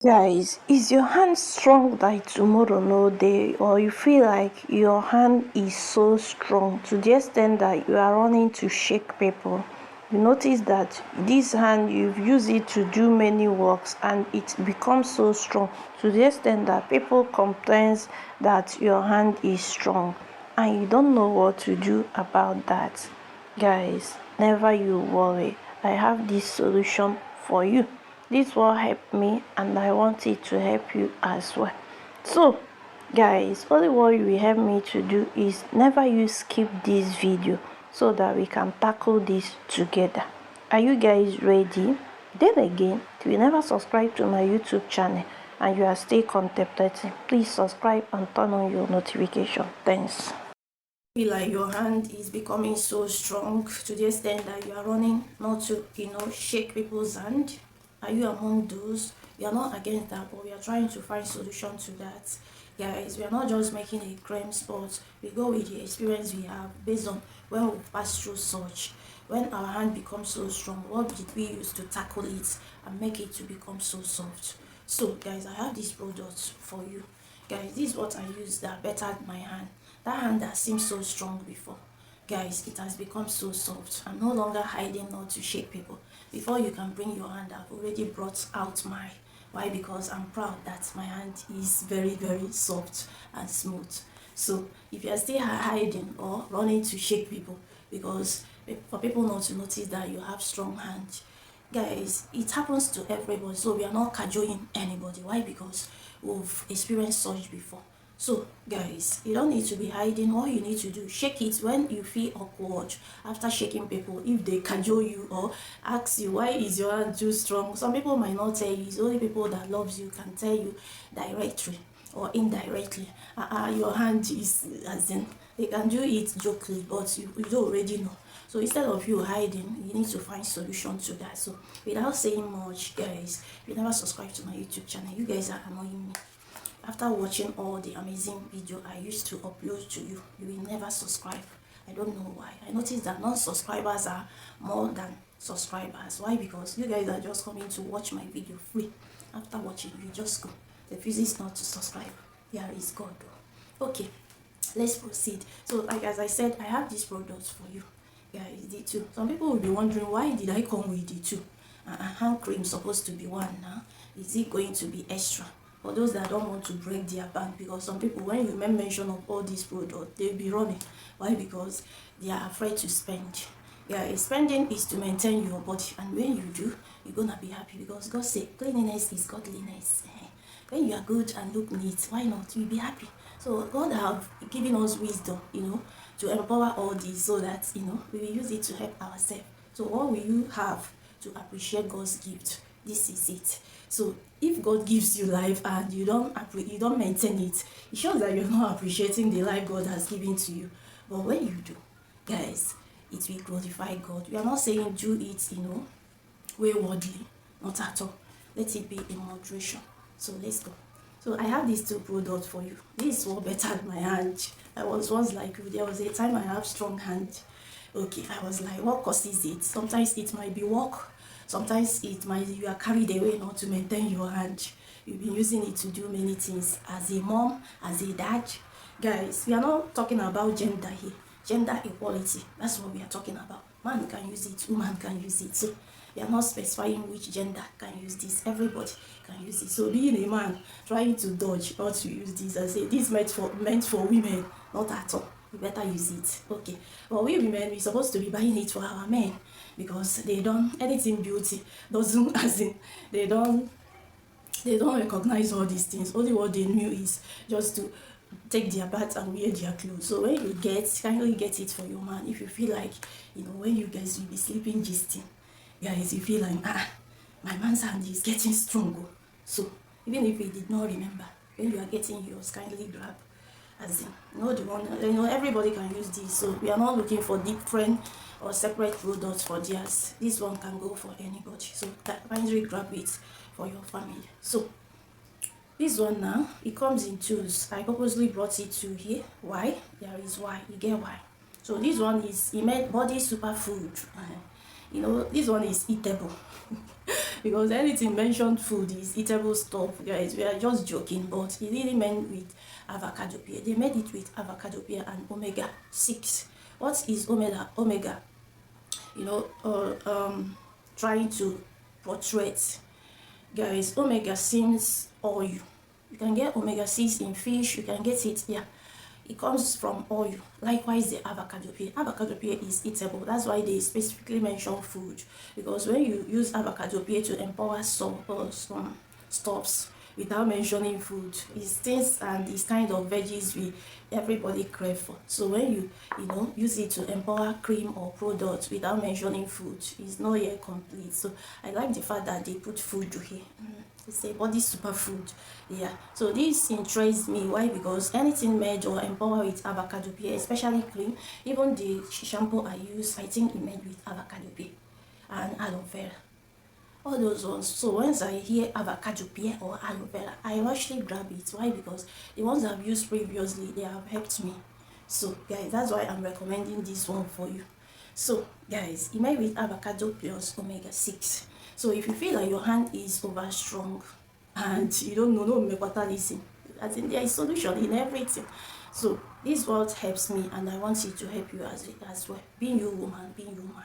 Guys, is your hand strong like tomorrow no day, or you feel like your hand is so strong to the extent that you are running to shake people? You notice that this hand you've used it to do many works and it becomes so strong to the extent that people complains that your hand is strong and you don't know what to do about that. Guys, never you worry. I have this solution for you. This will help me and I want it to help you as well. So, guys, only what you will help me to do is never you skip this video so that we can tackle this together. Are you guys ready? Then again, if you never subscribe to my YouTube channel and you are still contemplating, please subscribe and turn on your notification. Thanks. Feel like your hand is becoming so strong to the extent that you are running not to shake people's hand. Are you among those? We are not against that, but we are trying to find solution to that. Guys, we are not just making a crime sport. We go with the experience we have based on when we pass through such. When our hand becomes so strong, what did we use to tackle it and make it to become so soft? So guys, I have these products for you. Guys, this is what I use that bettered my hand. That hand that seemed so strong before, guys, it has become so soft. I'm no longer hiding not to shake people. Before you can bring your hand, I've already brought out my. Why? Because I'm proud that my hand is very, very soft and smooth. So if you're still hiding or running to shake people, because for people not to notice that you have strong hand, guys, it happens to everybody. So we are not cajoling anybody. Why? Because we've experienced such before. So guys, you don't need to be hiding. All you need to do, shake it when you feel awkward after shaking people. If they cajole you or ask you why is your hand too strong, some people might not tell you. It's only people that loves you can tell you directly or indirectly. Your hand is, as in, they can do it jokingly, but you don't already know. So instead of you hiding, you need to find solution to that. So without saying much, guys, if you never subscribe to my YouTube channel, you guys are annoying me. After watching all the amazing video I used to upload to you, you will never subscribe. I don't know why. I noticed that non-subscribers are more than subscribers. Why? Because you guys are just coming to watch my video free. After watching, you just go. The reason not to subscribe. Here is God. Okay, let's proceed. So, like as I said, I have these products for you. Guys, the two. Some people will be wondering, why did I come with the two? Hand cream supposed to be one now. Is it going to be extra? For those that don't want to break their bank, because some people, when you make mention of all these products, they'll be running. Why? Because they are afraid to spend. Yeah, spending is to maintain your body, and when you do, you're gonna be happy, because God said cleanliness is godliness. When you are good and look neat, why not? You'll be happy. So God have given us wisdom, to empower all this, so that we will use it to help ourselves. So what will you have to appreciate God's gift? This is it. So if God gives you life and you don't maintain it, it shows that you're not appreciating the life God has given to you. But when you do, guys, it will glorify God. We are not saying do it, waywardly, not at all. Let it be in moderation. So let's go. So I have these two products for you. This will better my hand. I was once like, there was a time I have strong hand. Okay, I was like, what causes it? Sometimes it might be work. Sometimes it might, you are carried away not to maintain your hand. You've been using it to do many things. As a mom, as a dad. Guys, we are not talking about gender here. Gender equality. That's what we are talking about. Man can use it, woman can use it. So we are not specifying which gender can use this. Everybody can use it. So being a man trying to dodge not to use this and say this meant for women, not at all. We better use it. Okay. But we women, we're supposed to be buying it for our men, because they don't, anything beauty doesn't, as in, they don't recognize all these things. Only what they knew is just to take their bath and wear their clothes. So when you kindly get it for your man. If you feel like, when you guys will be sleeping gisting, guys, you feel like, my man's hand is getting stronger. So even if he did not remember, when you are getting yours, kindly grab. As in, the one, everybody can use this. So we are not looking for different or separate products for theirs. This one can go for anybody. So kindly grab it for your family. So this one now, it comes in twos. I purposely brought it to here. Why? There is why. You get why. So this one is body superfood. This one is eatable. because anything mentioned food is eatable stuff, guys. We are just joking, but it really meant with avocado pear. They made it with avocado pear and omega-6. What is omega? You know, trying to portray it, guys. Omega seems oil. You can get omega-6 in fish, you can get it, yeah, it comes from oil. Likewise, the avocado pear. Avocado pear is eatable. That's why they specifically mention food, because when you use avocado pear to empower some stuffs without mentioning food, it's things and it's kind of veggies we everybody crave for. So when you use it to empower cream or products without mentioning food, it's not yet complete. So I like the fact that they put food here. It's a body superfood. Yeah, so this interests me. Why? Because anything made or empowered with avocado pear, especially cream, even the shampoo I use, I think it made with avocado pear and aloe vera, all those ones. So once I hear avocado pear or aloe vera, I actually grab it. Why? Because the ones I've used previously, they have helped me. So guys, that's why I'm recommending this one for you. So guys, it made with avocado plus omega-6. So if you feel like your hand is over strong and you don't know no metabolism, I think there is solution in everything. So this is what helps me, and I want it to help you as well. Being you woman, being you man.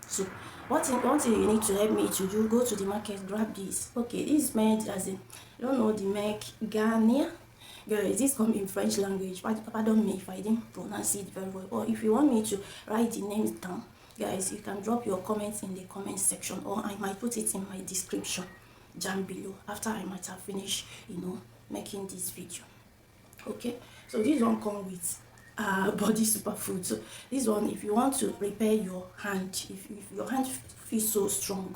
So one thing you need to help me to do, go to the market, grab this. Okay, this is made as in, I don't know the make Garnier. Guys, this come in French language. Pardon me if I didn't pronounce it very well. Or if you want me to write the names down, guys, you can drop your comments in the comment section, or I might put it in my description down below after I might have finished, making this video. Okay, so this one comes with body superfood. So this one, if you want to repair your hand, if your hand feels so strong,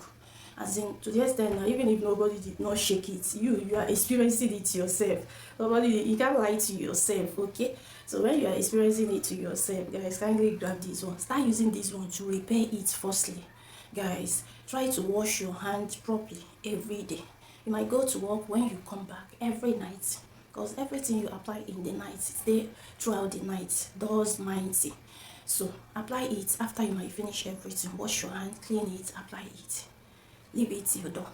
as in to the extent that even if nobody did not shake it, you are experiencing it yourself. You can't lie to yourself. Okay, so when you are experiencing it to yourself, guys, kindly grab this one. Start using this one to repair it. Firstly, guys, try to wash your hand properly every day. You might go to work, when you come back every night, because everything you apply in the night stay throughout the night, does mighty. So apply it after you might finish everything. Wash your hand, clean it, apply it, leave it till dawn.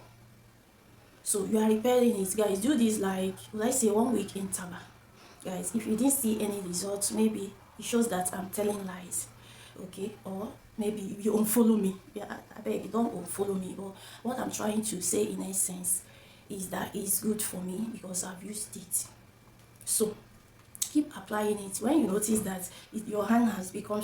So you are repairing it, guys. Do this like, let's say, 1 week interval. Guys, if you didn't see any results, maybe it shows that I'm telling lies. Okay, or maybe you unfollow me. Yeah, I beg you, don't unfollow me. But what I'm trying to say in essence is that it's good for me because I've used it. So keep applying it. When you notice that your hand has become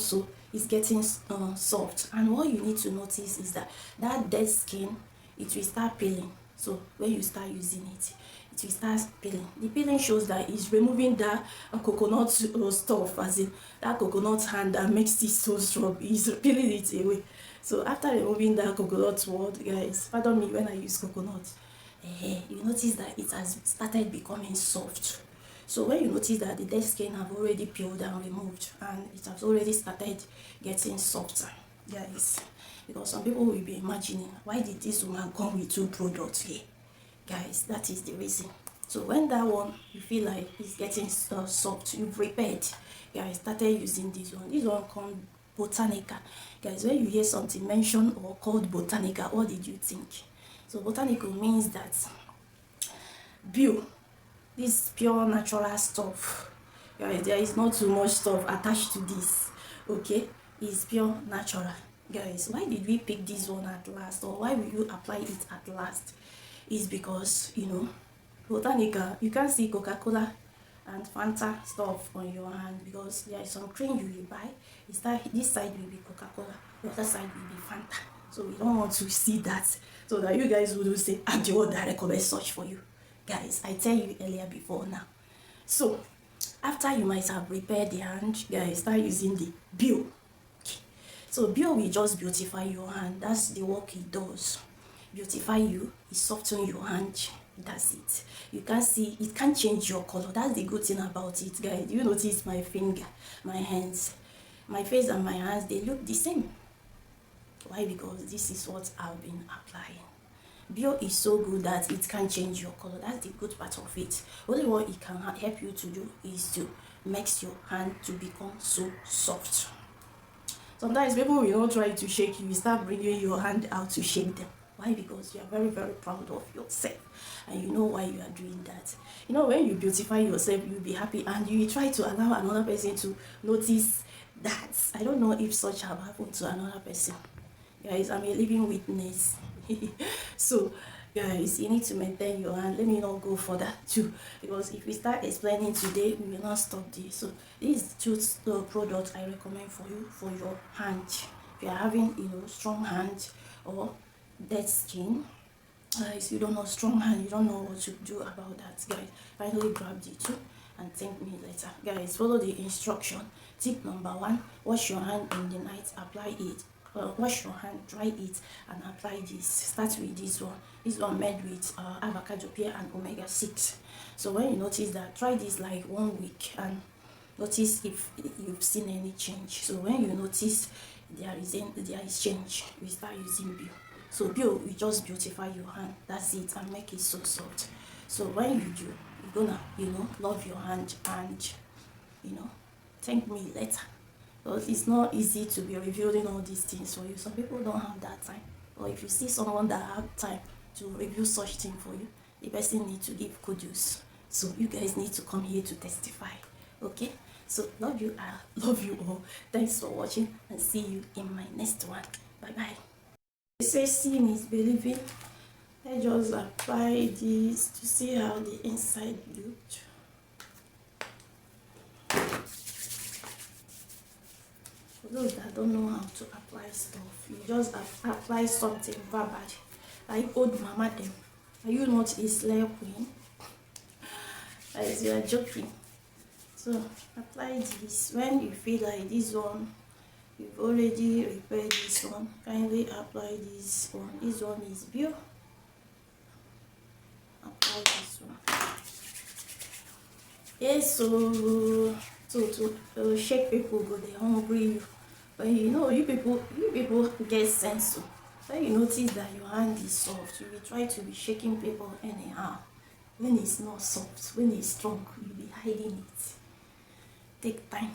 it's getting soft, and what you need to notice is that dead skin, it will start peeling. So when you start using it, it will start peeling. The peeling shows that it's removing that coconut stuff, as in that coconut hand that makes it so strong. It's peeling it away. So after removing that coconut word, guys, pardon me when I use coconut, you notice that it has started becoming soft. So when you notice that the dead skin have already peeled and removed, and it has already started getting softer, guys, because some people will be imagining, why did this woman come with 2 products here? Guys, that is the reason. So when that one you feel like it's getting soft, you've repaired, guys, started using this one. This one called Botanica. Guys, when you hear something mentioned or called Botanica, what did you think? So botanical means that bio, this pure natural stuff. Guys, there is not too much stuff attached to this. Okay, it's pure natural. Guys, why did we pick this one at last, or why will you apply it at last? Is because Botanica, you can't see Coca-Cola and Fanta stuff on your hand, because there is some cream you will buy. It's that this side will be Coca-Cola, the other side will be Fanta. So we don't want to see that, so that you guys wouldn't say, I'm the one that recommends such for you. Guys, I tell you earlier before now. So after you might have repaired the hand, guys, start using the bio. Okay. So bio will just beautify your hand. That's the work it does. Beautify you, it soften your hand. That's it. You can see it can't change your color. That's the good thing about it, guys. You notice my finger, my hands, my face and my hands, they look the same. Why? Because this is what I've been applying. Bio is so good that it can change your color. That's the good part of it. Only what it can help you to do is to make your hand to become so soft. Sometimes people will not try to shake you. You start bringing your hand out to shake them. Why? Because you are very, very proud of yourself and you know why you are doing that. You know, when you beautify yourself, you'll be happy and you try to allow another person to notice that. I don't know if such have happened to another person. Guys, I'm a living witness. So guys, you need to maintain your hand. Let me not go for that too, because if we start explaining today, we will not stop this. So this is two products I recommend for you for your hand. If you are having, you know, strong hand or dead skin, if you don't know strong hand, you don't know what to do about that, guys, finally grab the two and thank me later. Guys, follow the instruction. Tip number 1: wash your hand in the night, apply it. Wash your hand, dry it, and apply this. Start with this one. This one made with avocado pear and omega-6. So when you notice that, try this like 1 week and notice if you've seen any change. So when you notice there is change, we start using Bio. So Bio will just beautify your hand, that's it, and make it so soft. So when you do, you're gonna, you know, love your hand and, you know, thank me later. Because it's not easy to be reviewing all these things for you. Some people don't have that time. Or if you see someone that have time to review such thing for you, the person needs to give kudos. So you guys need to come here to testify. Okay? So love you all. Love you all. Thanks for watching and see you in my next one. Bye bye. They say seeing is believing. I just apply this to see how the inside looked. For those that don't know how to apply stuff, you just apply something verbally. Like old mama them. Are you not a slave queen? As you are joking. So apply this. When you feel like this one, you've already repaired this one, kindly apply this one. This one is Bio. Apply this one. Yes, so to shake people go they hungry you. But you know, you people get sense. So when you notice that your hand is soft, you will try to be shaking people anyhow. When it's not soft, when it's strong, you'll be hiding it. Take time.